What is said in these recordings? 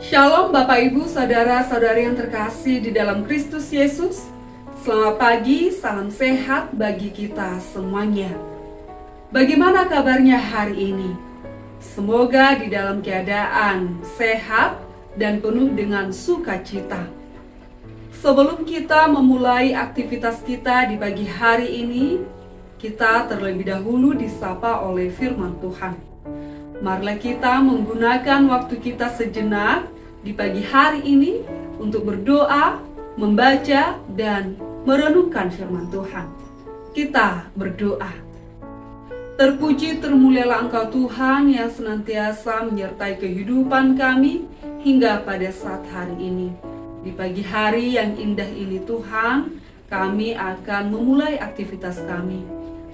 Shalom Bapak Ibu, Saudara-saudari yang terkasih di dalam Kristus Yesus. Selamat pagi, salam sehat bagi kita semuanya. Bagaimana kabarnya hari ini? Semoga di dalam keadaan sehat dan penuh dengan sukacita. Sebelum kita memulai aktivitas kita di pagi hari ini, kita terlebih dahulu disapa oleh firman Tuhan. Marilah kita menggunakan waktu kita sejenak di pagi hari ini untuk berdoa, membaca, dan merenungkan firman Tuhan. Kita berdoa. Terpuji termulialah Engkau Tuhan yang senantiasa menyertai kehidupan kami hingga pada saat hari ini. Di pagi hari yang indah ini Tuhan, kami akan memulai aktivitas kami.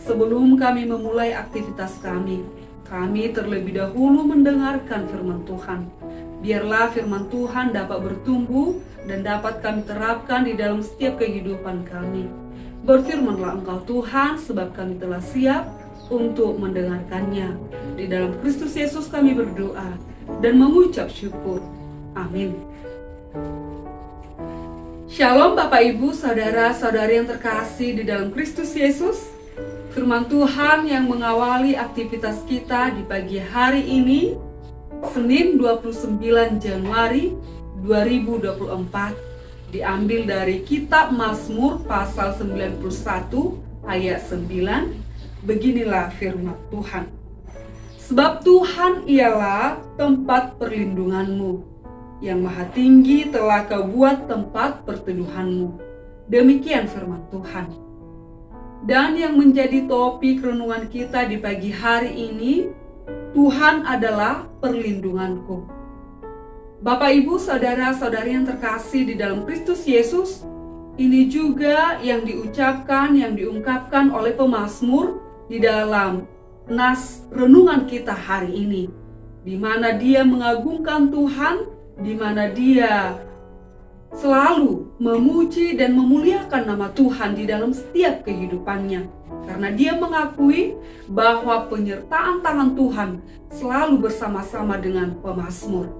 Sebelum kami memulai aktivitas kami terlebih dahulu mendengarkan firman Tuhan. Biarlah firman Tuhan dapat bertumbuh dan dapat kami terapkan di dalam setiap kehidupan kami. Berfirmanlah Engkau Tuhan, sebab kami telah siap untuk mendengarkannya. Di dalam Kristus Yesus kami berdoa dan mengucap syukur. Amin. Shalom Bapak Ibu, Saudara-saudari yang terkasih di dalam Kristus Yesus. Firman Tuhan yang mengawali aktivitas kita di pagi hari ini, Senin 29 Januari 2024, diambil dari kitab Mazmur pasal 91 ayat 9. Beginilah firman Tuhan. Sebab Tuhan ialah tempat perlindunganmu, yang maha tinggi telah kau buat tempat perteduhanmu. Demikian firman Tuhan. Dan yang menjadi topik renungan kita di pagi hari ini, Tuhan adalah perlindunganku. Bapak Ibu, Saudara-saudari yang terkasih di dalam Kristus Yesus, ini juga yang diucapkan, yang diungkapkan oleh pemazmur di dalam nas renungan kita hari ini, di mana dia mengagungkan Tuhan, di mana dia selalu memuji dan memuliakan nama Tuhan di dalam setiap kehidupannya. Karena dia mengakui bahwa penyertaan tangan Tuhan selalu bersama-sama dengan pemazmur.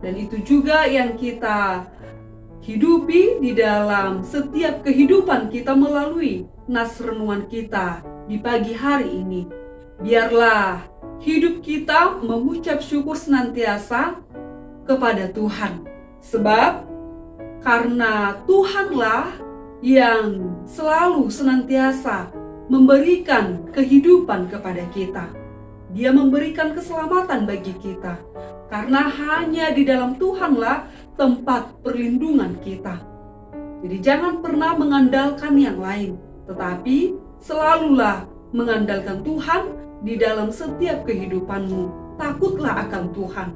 Dan itu juga yang kita hidupi di dalam setiap kehidupan kita melalui nas renungan kita di pagi hari ini. Biarlah hidup kita mengucap syukur senantiasa kepada Tuhan. Sebab karena Tuhanlah yang selalu senantiasa memberikan kehidupan kepada kita. Dia memberikan keselamatan bagi kita. Karena hanya di dalam Tuhanlah tempat perlindungan kita. Jadi jangan pernah mengandalkan yang lain, tetapi selalulah mengandalkan Tuhan di dalam setiap kehidupanmu. Takutlah akan Tuhan.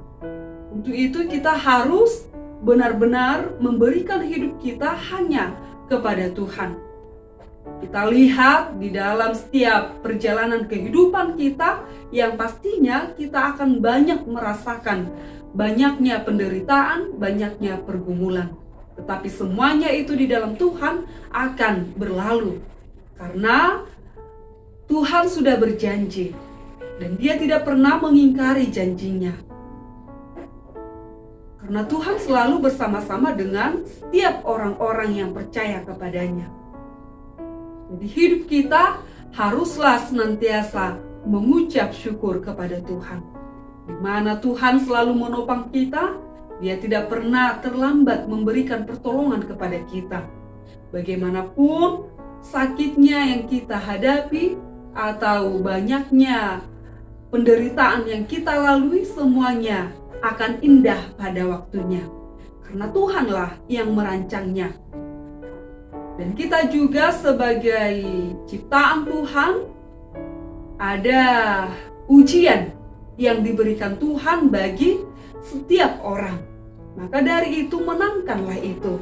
Untuk itu kita harus benar-benar memberikan hidup kita hanya kepada Tuhan. Kita lihat di dalam setiap perjalanan kehidupan kita, yang pastinya kita akan banyak merasakan banyaknya penderitaan, banyaknya pergumulan. Tetapi semuanya itu di dalam Tuhan akan berlalu. Karena Tuhan sudah berjanji dan Dia tidak pernah mengingkari janjinya. Karena Tuhan selalu bersama-sama dengan setiap orang-orang yang percaya kepadanya. Jadi hidup kita haruslah senantiasa mengucap syukur kepada Tuhan. Di mana Tuhan selalu menopang kita, Dia tidak pernah terlambat memberikan pertolongan kepada kita. Bagaimanapun sakitnya yang kita hadapi atau banyaknya penderitaan yang kita lalui, semuanya akan indah pada waktunya. Karena Tuhanlah yang merancangnya. Dan kita juga sebagai ciptaan Tuhan, ada ujian yang diberikan Tuhan bagi setiap orang. Maka dari itu menangkanlah itu.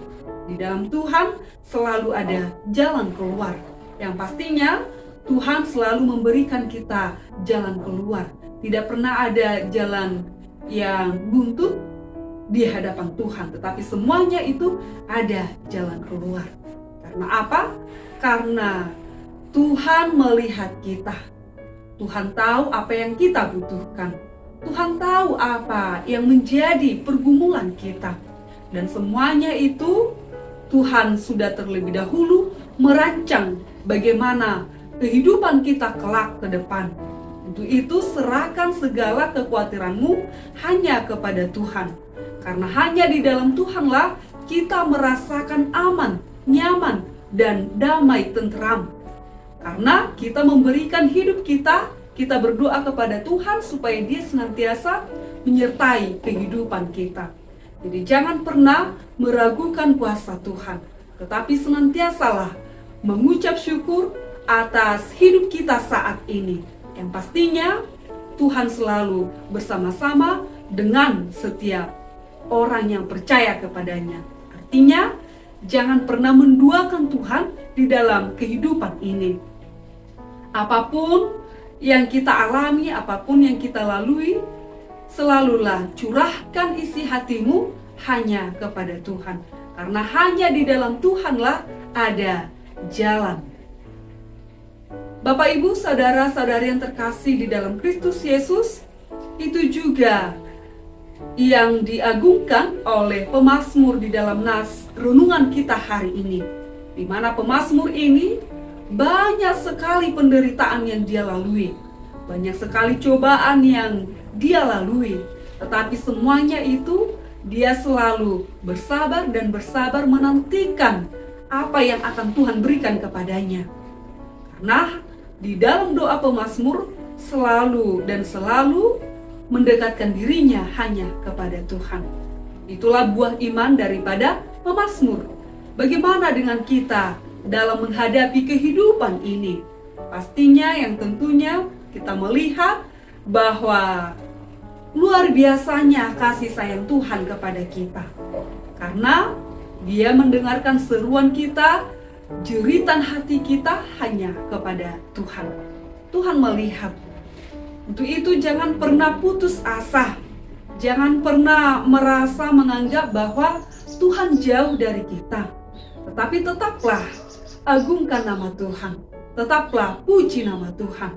Di dalam Tuhan selalu ada jalan keluar. Yang pastinya Tuhan selalu memberikan kita jalan keluar. Tidak pernah ada jalan yang buntut di hadapan Tuhan, tetapi semuanya itu ada jalan keluar. Karena apa? Karena Tuhan melihat kita. Tuhan tahu apa yang kita butuhkan. Tuhan tahu apa yang menjadi pergumulan kita. Dan semuanya itu Tuhan sudah terlebih dahulu merancang bagaimana kehidupan kita kelak ke depan. Untuk itu serahkan segala kekhawatiranmu hanya kepada Tuhan. Karena hanya di dalam Tuhanlah kita merasakan aman, nyaman, dan damai tentram. Karena kita memberikan hidup kita berdoa kepada Tuhan supaya Dia senantiasa menyertai kehidupan kita. Jadi jangan pernah meragukan kuasa Tuhan, tetapi senantiasalah mengucap syukur atas hidup kita saat ini. Yang pastinya Tuhan selalu bersama-sama dengan setiap orang yang percaya kepadanya. Artinya jangan pernah menduakan Tuhan di dalam kehidupan ini. Apapun yang kita alami, apapun yang kita lalui, selalulah curahkan isi hatimu hanya kepada Tuhan. Karena hanya di dalam Tuhanlah ada jalan. Bapak, Ibu, saudara-saudari yang terkasih di dalam Kristus Yesus, itu juga yang diagungkan oleh pemazmur di dalam nas renungan kita hari ini. Di mana pemazmur ini banyak sekali penderitaan yang dia lalui, banyak sekali cobaan yang dia lalui, tetapi semuanya itu dia selalu bersabar dan bersabar menantikan apa yang akan Tuhan berikan kepadanya. Karena di dalam doa pemazmur selalu mendekatkan dirinya hanya kepada Tuhan. Itulah buah iman daripada pemazmur. Bagaimana dengan kita dalam menghadapi kehidupan ini? Pastinya yang tentunya kita melihat bahwa luar biasanya kasih sayang Tuhan kepada kita. Karena Dia mendengarkan seruan kita, jeritan hati kita hanya kepada Tuhan. Tuhan melihat. Untuk itu jangan pernah putus asa. Jangan pernah merasa menganggap bahwa Tuhan jauh dari kita. Tetapi tetaplah agungkan nama Tuhan. Tetaplah puji nama Tuhan.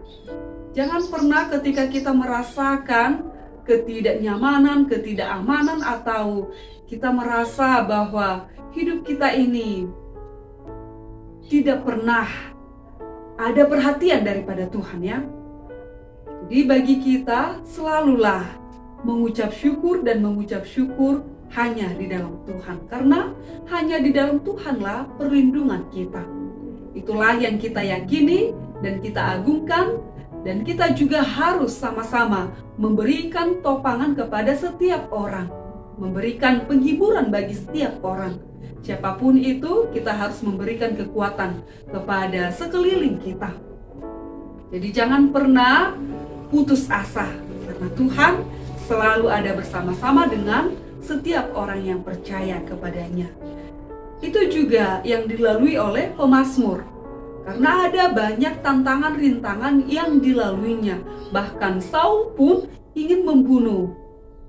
Jangan pernah ketika kita merasakan ketidaknyamanan, ketidakamanan, atau kita merasa bahwa hidup kita ini tidak pernah ada perhatian daripada Tuhan, ya. Jadi bagi kita selalulah mengucap syukur dan mengucap syukur hanya di dalam Tuhan. Karena hanya di dalam Tuhanlah perlindungan kita. Itulah yang kita yakini dan kita agungkan. Dan kita juga harus sama-sama memberikan topangan kepada setiap orang. Memberikan penghiburan bagi setiap orang. Siapapun itu, kita harus memberikan kekuatan kepada sekeliling kita. Jadi jangan pernah putus asa. Karena Tuhan selalu ada bersama-sama dengan setiap orang yang percaya kepadanya. Itu juga yang dilalui oleh pemazmur. Karena ada banyak tantangan rintangan yang dilaluinya. Bahkan Saul pun ingin membunuh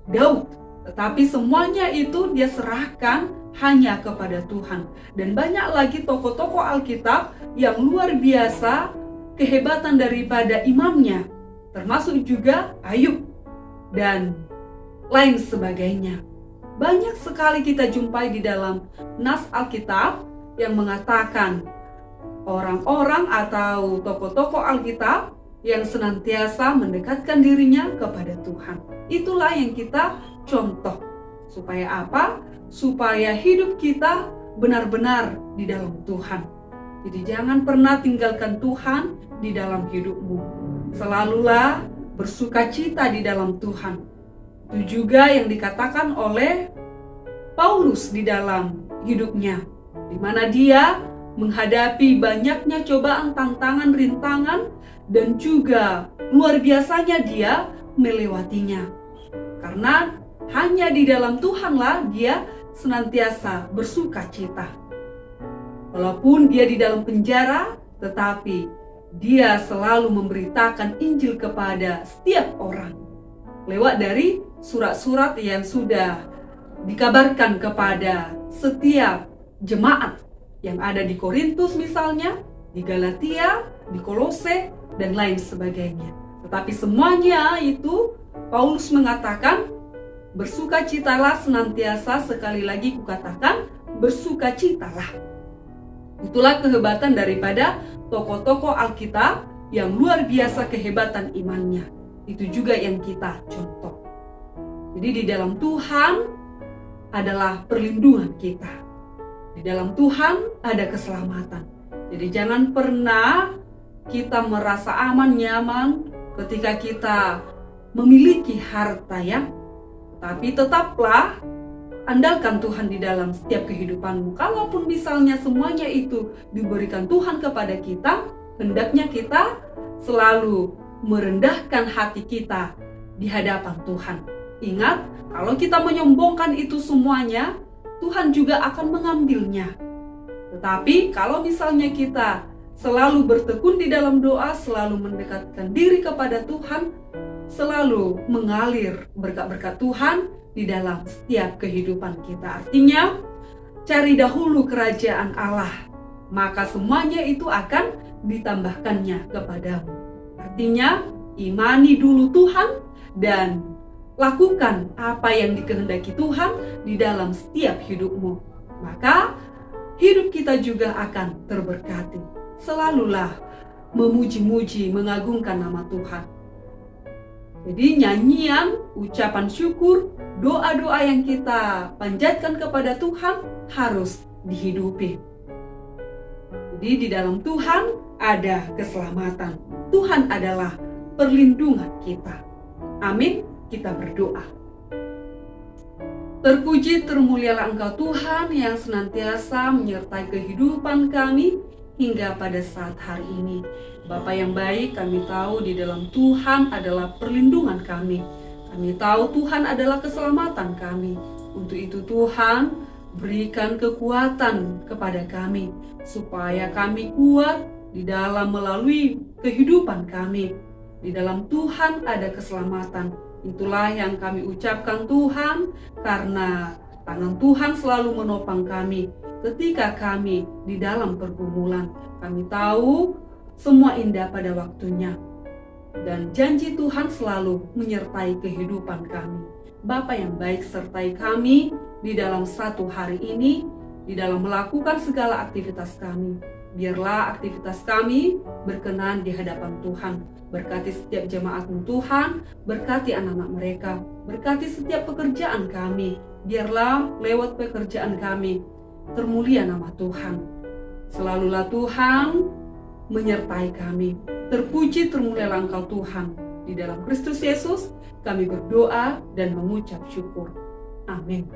Daud. Tetapi semuanya itu dia serahkan hanya kepada Tuhan. Dan banyak lagi tokoh-tokoh Alkitab yang luar biasa kehebatan daripada imannya. Termasuk juga Ayub dan lain sebagainya. Banyak sekali kita jumpai di dalam nas Alkitab yang mengatakan orang-orang atau tokoh-tokoh Alkitab yang senantiasa mendekatkan dirinya kepada Tuhan. Itulah yang kita contoh. Supaya apa? Supaya hidup kita benar-benar di dalam Tuhan. Jadi jangan pernah tinggalkan Tuhan di dalam hidupmu. Selalulah bersukacita di dalam Tuhan. Itu juga yang dikatakan oleh Paulus di dalam hidupnya, di mana dia menghadapi banyaknya cobaan, tantangan, rintangan, dan juga luar biasanya dia melewatinya. Karena hanya di dalam Tuhanlah dia senantiasa bersukacita. Walaupun dia di dalam penjara, tetapi dia selalu memberitakan Injil kepada setiap orang. Lewat dari surat-surat yang sudah dikabarkan kepada setiap jemaat yang ada di Korintus misalnya, di Galatia, di Kolose, dan lain sebagainya. Tetapi semuanya itu Paulus mengatakan, bersukacitalah senantiasa, sekali lagi kukatakan, bersukacitalah. Itulah kehebatan daripada tokoh-tokoh Alkitab yang luar biasa kehebatan imannya. Itu juga yang kita contoh. Jadi di dalam Tuhan adalah perlindungan kita. Di dalam Tuhan ada keselamatan. Jadi jangan pernah kita merasa aman, nyaman ketika kita memiliki harta ya. Tapi tetaplah andalkan Tuhan di dalam setiap kehidupanmu. Kalaupun misalnya semuanya itu diberikan Tuhan kepada kita, hendaknya kita selalu merendahkan hati kita di hadapan Tuhan. Ingat, kalau kita menyombongkan itu semuanya, Tuhan juga akan mengambilnya. Tetapi kalau misalnya kita selalu bertekun di dalam doa, selalu mendekatkan diri kepada Tuhan, selalu mengalir berkat-berkat Tuhan di dalam setiap kehidupan kita. Artinya, cari dahulu kerajaan Allah, maka semuanya itu akan ditambahkannya kepadamu. Artinya, imani dulu Tuhan dan lakukan apa yang dikehendaki Tuhan di dalam setiap hidupmu. Maka, hidup kita juga akan terberkati. Selalulah memuji-muji, mengagungkan nama Tuhan. Jadi nyanyian, ucapan syukur, doa-doa yang kita panjatkan kepada Tuhan harus dihidupi. Jadi di dalam Tuhan ada keselamatan. Tuhan adalah perlindungan kita. Amin. Kita berdoa. Terpuji termulialah Engkau Tuhan yang senantiasa menyertai kehidupan kami hingga pada saat hari ini. Bapa yang baik, kami tahu di dalam Tuhan adalah perlindungan kami. Kami tahu Tuhan adalah keselamatan kami. Untuk itu Tuhan, berikan kekuatan kepada kami, supaya kami kuat di dalam melalui kehidupan kami. Di dalam Tuhan ada keselamatan. Itulah yang kami ucapkan Tuhan, karena tangan Tuhan selalu menopang kami ketika kami di dalam pergumulan. Kami tahu semua indah pada waktunya, dan janji Tuhan selalu menyertai kehidupan kami. Bapa yang baik, sertai kami di dalam satu hari ini, di dalam melakukan segala aktivitas kami. Biarlah aktivitas kami berkenan di hadapan Tuhan. Berkati setiap jemaat-Mu Tuhan, berkati anak-anak mereka, berkati setiap pekerjaan kami. Biarlah lewat pekerjaan kami termulia nama Tuhan. Selalulah Tuhan menyertai kami. Terpuji termulialah Engkau Tuhan. Di dalam Kristus Yesus kami berdoa dan mengucap syukur. Amin.